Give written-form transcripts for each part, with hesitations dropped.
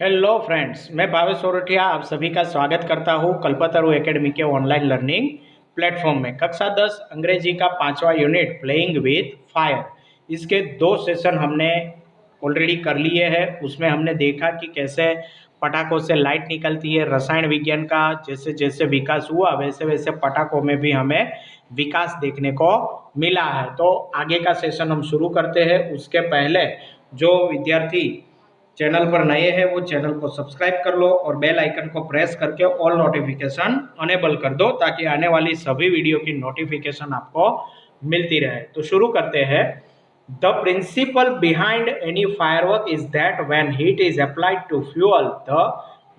Hello friends, मैं भावेश सोरठिया आप सभी का स्वागत करता हूं कल्पतरु एकेडमी के ऑनलाइन लर्निंग प्लेटफॉर्म में। कक्षा 10 अंग्रेजी का 5वां यूनिट प्लेइंग विथ फायर, इसके 2 सेशन हमने ऑलरेडी कर लिए हैं। उसमें हमने देखा कि कैसे पटाखों से लाइट निकलती है। रसायन विज्ञान का जैसे जैसे विकास हुआ वैसे वैसे पटाखों में भी हमें विकास देखने को मिला है। तो आगे का सेशन हम शुरू करते हैं। उसके पहले जो विद्यार्थी चैनल पर नए हैं वो चैनल को सब्सक्राइब कर लो और बेल आइकन को प्रेस करके ऑल नोटिफिकेशन अनेबल कर दो ताकि आने वाली सभी वीडियो की नोटिफिकेशन आपको मिलती रहे। तो शुरू करते हैं। The principle behind any firework is that when heat is applied to fuel the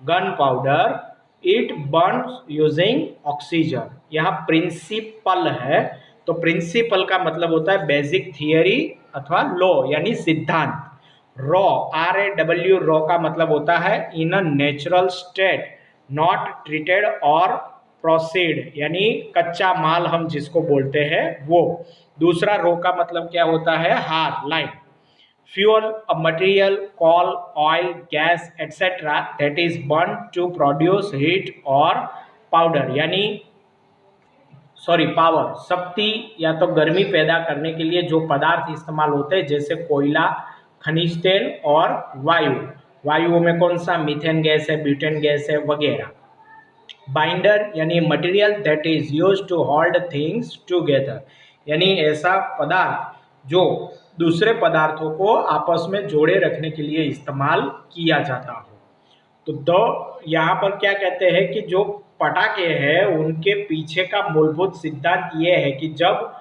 gunpowder it burns using oxygen. यहाँ प्रिंसिपल है, तो प्रिंसिपल का मतलब होता है बेसिक थियरी अथवा लॉ यानी सिद्धांत। रॉ RAW रॉ का मतलब होता है in a natural state not treated और प्रोसीड यानी कच्चा माल हम जिसको बोलते हैं वो। दूसरा रॉ का मतलब क्या होता है hard light. Fuel a material call oil gas etcetera that is burn to produce heat और पाउडर यानी पावर शक्ति या तो गर्मी पैदा करने के लिए जो पदार्थ इस्तेमाल होते हैं जैसे कोयला, खनिज तेल और वायु। वायुओं में कौन सा मीथेन गैस है, ब्यूटेन गैस है वगैरह। बाइंडर यानी material that is used to hold things together यानी ऐसा पदार्थ जो दूसरे पदार्थों को आपस में जोड़े रखने के लिए इस्तेमाल किया जाता हो। तो यहाँ पर क्या कहते हैं कि जो पटाखे हैं उनके पीछे का मूलभूत सिद्धांत ये है कि जब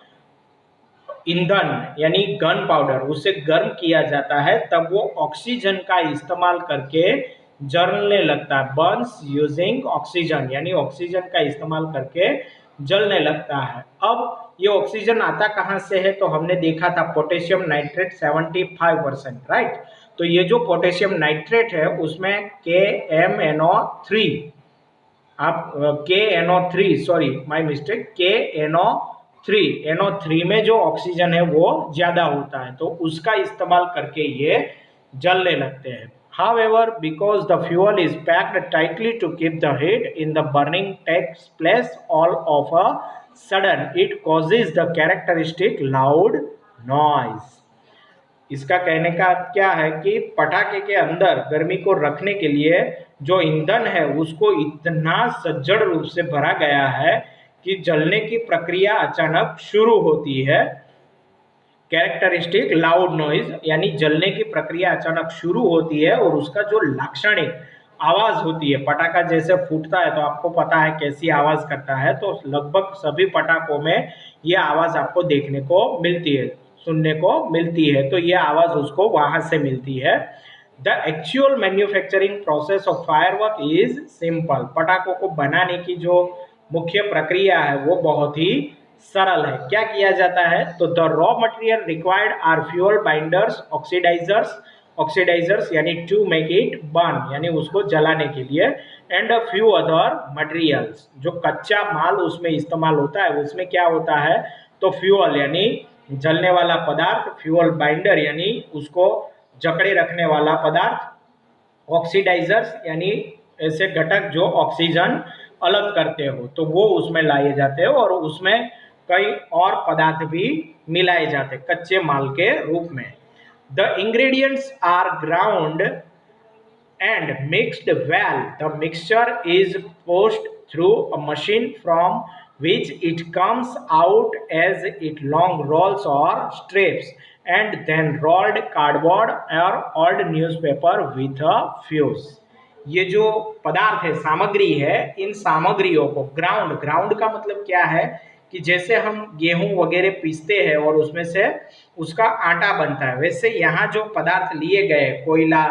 ईंधन यानी गन पाउडर उसे गर्म किया जाता है तब वो ऑक्सीजन का इस्तेमाल करके जलने लगता है। बर्न्स यूजिंग ऑक्सीजन यानी ऑक्सीजन का इस्तेमाल करके जलने लगता है। अब ये ऑक्सीजन आता कहाँ से है, तो हमने देखा था पोटेशियम नाइट्रेट 75%, राइट। तो ये जो पोटेशियम नाइट्रेट है उसमें KMNO3 आप KNO3 sorry my mistake NO3 में जो ऑक्सीजन है वो ज्यादा होता है तो उसका इस्तेमाल करके ये जलने लगते हैं। However, because the fuel is packed tightly to keep the heat in the burning takes place all of a sudden, it causes the characteristic loud noise. इसका कहने का क्या है कि पटाखे के अंदर गर्मी को रखने के लिए जो ईंधन है उसको इतना सज्जड़ रूप से भरा गया है कि जलने की प्रक्रिया अचानक शुरू होती है। कैरेक्टरिस्टिक लाउड नॉइज यानी जलने की प्रक्रिया अचानक शुरू होती है और उसका जो लाक्षणिक आवाज होती है, पटाखा जैसे फूटता है तो आपको पता है कैसी आवाज करता है, तो लगभग सभी पटाखों में ये आवाज आपको देखने को मिलती है, सुनने को मिलती है। तो ये आवाज उसको वहां से मिलती है। The actual manufacturing process of firework is simple. पटाखों को बनाने की जो मुख्य प्रक्रिया है वो बहुत ही सरल है। क्या किया जाता है, तो the raw material required are fuel binders oxidisers यानी टू मेक इट बर्न यानी उसको जलाने के लिए, and a few other materials जो कच्चा माल उसमें इस्तेमाल होता है उसमें क्या होता है, तो फ्यूअल यानी जलने वाला पदार्थ, फ्यूअल बाइंडर यानी उसको जकड़े रखने वाला पदार्थ, ऑक्सीडाइजर्स यानी ऐसे घटक जो ऑक्सीजन अलग करते हो तो वो उसमें लाए जाते हैं और उसमें कई और पदार्थ भी मिलाए जाते कच्चे माल के रूप में। The ingredients are ground and mixed well. The mixture is pushed through a machine from which it comes out as it long rolls or strips and then rolled cardboard or old newspaper with a fuse. ये जो पदार्थ है, सामग्री है, इन सामग्रियों को ground का मतलब क्या है कि जैसे हम गेहूं वगैरह पीसते हैं और उसमें से उसका आटा बनता है, वैसे यहाँ जो पदार्थ लिए गए कोयला,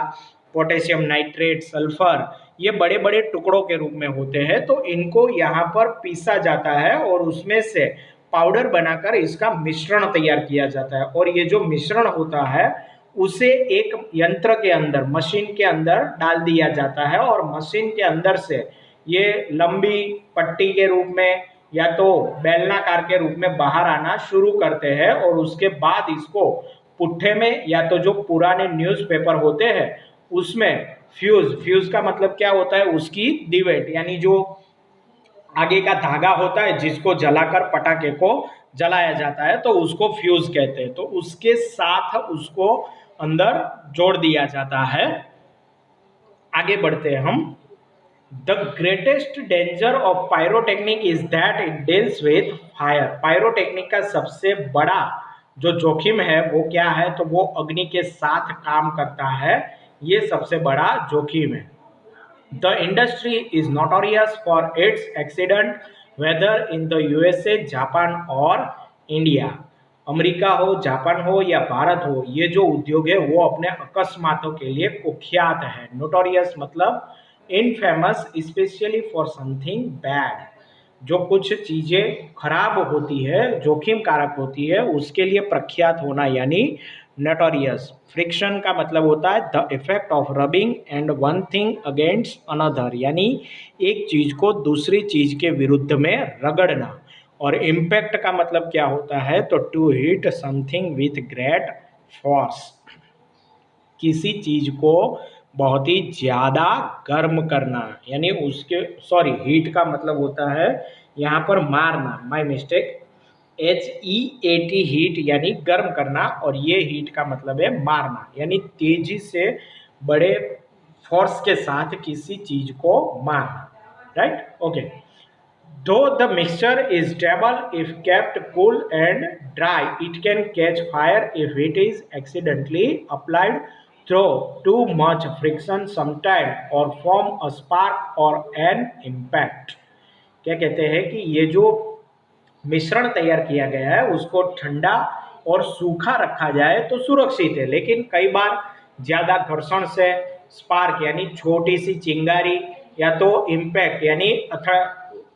पोटेशियम नाइट्रेट, सल्फर, ये बड़े बड़े टुकड़ों के रूप में होते हैं तो इनको यहाँ पर पीसा जाता है और उसमें से पाउडर बनाकर इसका मिश्रण तैयार किया जाता है। और ये जो मिश्रण होता है उसे एक यंत्र के अंदर, मशीन के अंदर डाल दिया जाता है और मशीन के अंदर से ये लंबी पट्टी के रूप में या तो बेलनाकार के रूप में बाहर आना शुरू करते हैं और उसके बाद इसको पुट्ठे में या तो जो पुराने न्यूज़पेपर होते हैं उसमें फ्यूज, फ्यूज का मतलब क्या होता है, उसकी दिवेट यानी जो आगे का धागा होता है जिसको जलाकर पटाखे को जलाया जाता है तो उसको फ्यूज कहते हैं। तो उसके साथ उसको अंदर जोड़ दिया जाता है। आगे बढ़ते हैं हम। The greatest danger of pyrotechnic is that it deals with fire. Pyrotechnic का सबसे बड़ा जो जोखिम है वो क्या है, तो वो अग्नि के साथ काम करता है, ये सबसे बड़ा जोखिम है। The industry is notorious for its accident, whether in the USA, Japan और इंडिया। अमेरिका हो, जापान हो या भारत हो, ये जो उद्योग है वो अपने अकस्मातों के लिए कुख्यात है। नोटोरियस मतलब infamous, specially for something bad. जो कुछ चीज़ें खराब होती है, जोखिम कारक होती है, उसके लिए प्रख्यात होना यानी नोटोरियस। फ्रिक्शन का मतलब होता है the effect of rubbing and one thing against another, यानी एक चीज को दूसरी चीज के विरुद्ध में रगड़ना। और इम्पैक्ट का मतलब क्या होता है, तो to hit something with great force, किसी चीज को बहुत ही ज्यादा गर्म करना, यानी उसके हीट का मतलब होता है यहाँ पर मारना, माय मिस्टेक, HEAT हीट यानी गर्म करना, और ये हीट का मतलब है मारना, यानी तेजी से बड़े फोर्स के साथ किसी चीज को मारना, right. Okay. Though the mixture is stable if kept cool and dry, it can catch fire if it is accidentally applied through too much friction sometime और फॉर्म अ स्पार्क और एन इम्पैक्ट। क्या कहते हैं कि ये जो मिश्रण तैयार किया गया है उसको ठंडा और सूखा रखा जाए तो सुरक्षित है, लेकिन कई बार ज़्यादा घर्षण से स्पार्क यानी छोटी सी चिंगारी या तो इम्पैक्ट यानी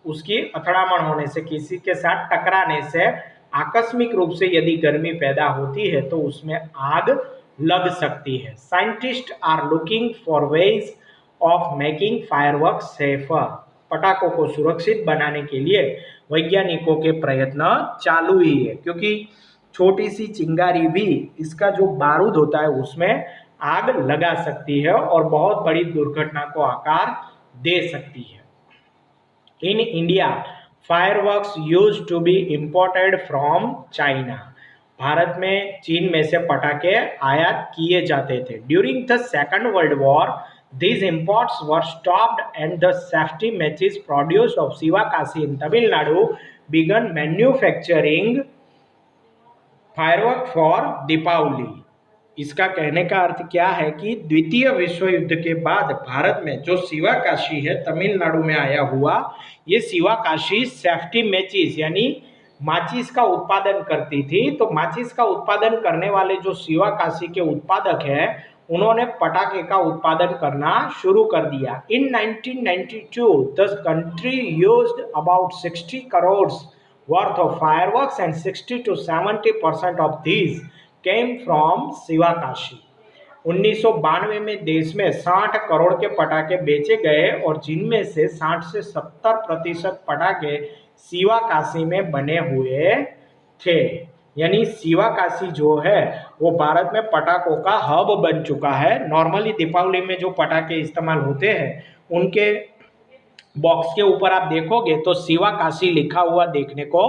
उसकी अथड़ामण होने से, किसी के साथ टकराने से आकस्मिक रूप से यदि गर्मी पैदा होती है तो उसमें आग लग सकती है। Scientist are looking for ways of making fireworks safer. पटाखों को सुरक्षित बनाने के लिए वैज्ञानिकों के प्रयत्न चालू ही है, क्योंकि छोटी सी चिंगारी भी इसका जो बारूद होता है उसमें आग लगा सकती है और बहुत बड़ी दुर्घटना को आकार दे सकती है। In India fireworks used to be imported from China. भारत में चीन में से पटाखे आयात किए जाते थे। During the second world war these imports were stopped and the safety matches produced of Sivakasi in Tamil Nadu began manufacturing firework for Deepavali। इसका कहने का अर्थ क्या है कि द्वितीय विश्व युद्ध के बाद भारत में जो शिवाकाशी है तमिलनाडु में आया हुआ, ये शिवाकाशी सेफ्टी मैचिस यानी माचिस का उत्पादन करती थी। तो माचिस का उत्पादन करने वाले जो शिवाकाशी के उत्पादक हैं उन्होंने पटाखे का उत्पादन करना शुरू कर दिया। इन 1992 the country used about 60 crore worth of fireworks and 60 to 70% of these came from Sivakasi. 1992 में देश में 60 करोड़ के पटाखे बेचे गए और जिनमें से 60 से 70% पटाखे शिवाकाशी में बने हुए थे। यानी शिवाकाशी जो है वो भारत में पटाखों का हब बन चुका है। नॉर्मली दीपावली में जो पटाखे इस्तेमाल होते हैं उनके बॉक्स के ऊपर आप देखोगे तो शिवाकाशी लिखा हुआ देखने को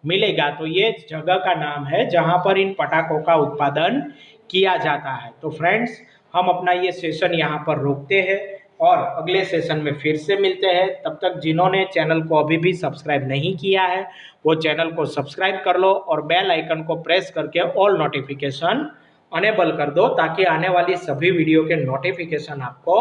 मिलेगा। तो ये जगह का नाम है जहां पर इन पटाखों का उत्पादन किया जाता है। तो फ्रेंड्स, हम अपना ये सेशन यहाँ पर रोकते हैं और अगले सेशन में फिर से मिलते हैं। तब तक जिन्होंने चैनल को अभी भी सब्सक्राइब नहीं किया है वो चैनल को सब्सक्राइब कर लो और बेल आइकन को प्रेस करके ऑल नोटिफिकेशन अनेबल कर दो, ताकि आने वाली सभी वीडियो के नोटिफिकेशन आपको